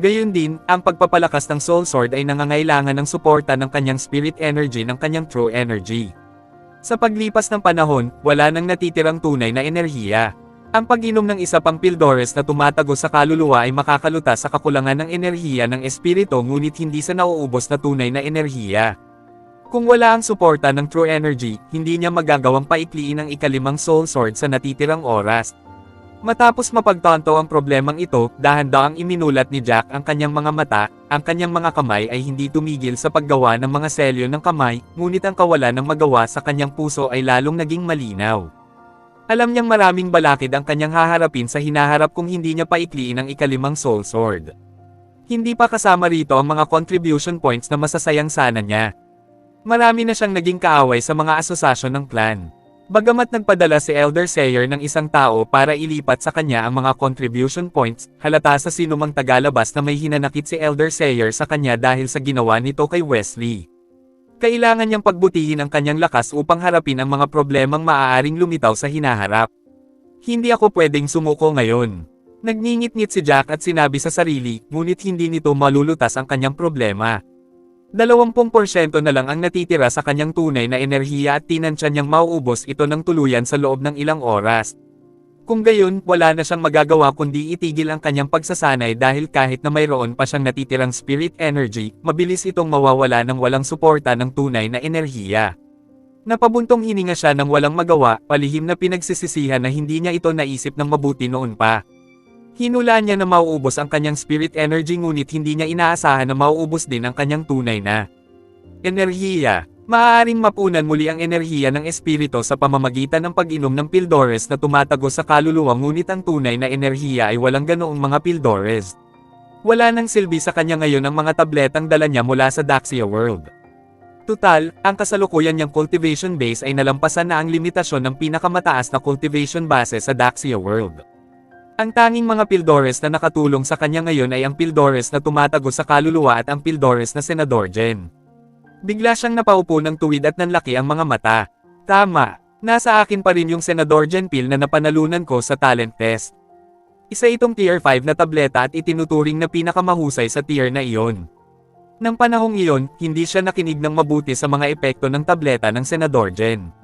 Gayon din, ang pagpapalakas ng soul sword ay nangangailangan ng suporta ng kanyang spirit energy ng kanyang true energy. Sa paglipas ng panahon, wala nang natitirang tunay na enerhiya. Ang pag-inom ng isa pang Pildores na tumatagos sa kaluluwa ay makakalutas sa kakulangan ng enerhiya ng espiritu ngunit hindi sa nauubos na tunay na enerhiya. Kung wala ang suporta ng true energy, hindi niya magagawang paikliin ang ika-5 soul sword sa natitirang oras. Matapos mapagtanto ang problemang ito, dahan-daang iminulat ni Jack ang kanyang mga mata, ang kanyang mga kamay ay hindi tumigil sa paggawa ng mga selyo ng kamay, ngunit ang kawalan ng magawa sa kanyang puso ay lalong naging malinaw. Alam niyang maraming balakid ang kanyang haharapin sa hinaharap kung hindi niya paikliin ang ika-5 soul sword. Hindi pa kasama rito ang mga contribution points na masasayang sana niya. Marami na siyang naging kaaway sa mga asosasyon ng clan. Bagamat nagpadala si Elder Sayer ng isang tao para ilipat sa kanya ang mga contribution points, halata sa sinumang tagalabas na may hinanakit si Elder Sayer sa kanya dahil sa ginawa nito kay Wesley. Kailangan niyang pagbutihin ang kanyang lakas upang harapin ang mga problemang maaaring lumitaw sa hinaharap. Hindi ako pwedeng sumuko ngayon. Nagngingit-ngit si Jack at sinabi sa sarili, ngunit hindi nito malulutas ang kanyang problema. 20% na lang ang natitira sa kanyang tunay na enerhiya at tinansya niyang mauubos ito ng tuluyan sa loob ng ilang oras. Kung gayon, wala na siyang magagawa kundi itigil ang kanyang pagsasanay dahil kahit na mayroon pa siyang natitirang spirit energy, mabilis itong mawawala ng walang suporta ng tunay na enerhiya. Napabuntong hininga siya ng walang magawa, palihim na pinagsisisihan na hindi niya ito naisip ng mabuti noon pa. Hinulaan niya na mauubos ang kanyang spirit energy ngunit hindi niya inaasahan na mauubos din ang kanyang tunay na enerhiya. Maaaring mapunan muli ang enerhiya ng espiritu sa pamamagitan ng pag-inom ng Pildores na tumatagos sa kaluluwa ngunit ang tunay na enerhiya ay walang ganoong mga Pildores. Wala nang silbi sa kanya ngayon ang mga tabletang dala niya mula sa Daxia World. Tutal, ang kasalukuyan niyang cultivation base ay nalampasan na ang limitasyon ng pinakamataas na cultivation base sa Daxia World. Ang tanging mga Pildores na nakatulong sa kanya ngayon ay ang Pildores na tumatagos sa kaluluwa at ang Pildores na Senador Gen. Bigla siyang napaupo ng tuwid at nanlaki ang mga mata. Tama, nasa akin pa rin yung Senador Gen Pil na napanalunan ko sa talent test. Isa itong tier 5 na tableta at itinuturing na pinakamahusay sa tier na iyon. Nang panahong iyon, hindi siya nakinig ng mabuti sa mga epekto ng tableta ng Senador Gen.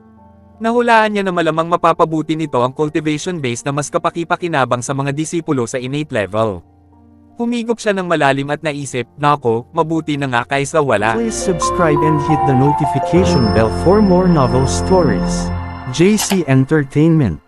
Nahulaan niya na malamang mapapabuti nito ang cultivation base na mas kapaki-pakinabang sa mga disipulo sa innate level. Humigop siya ng malalim at naisip, nako, mabuti na nga kaysa wala. Please subscribe and hit the notification bell for more novel stories. JC Entertainment.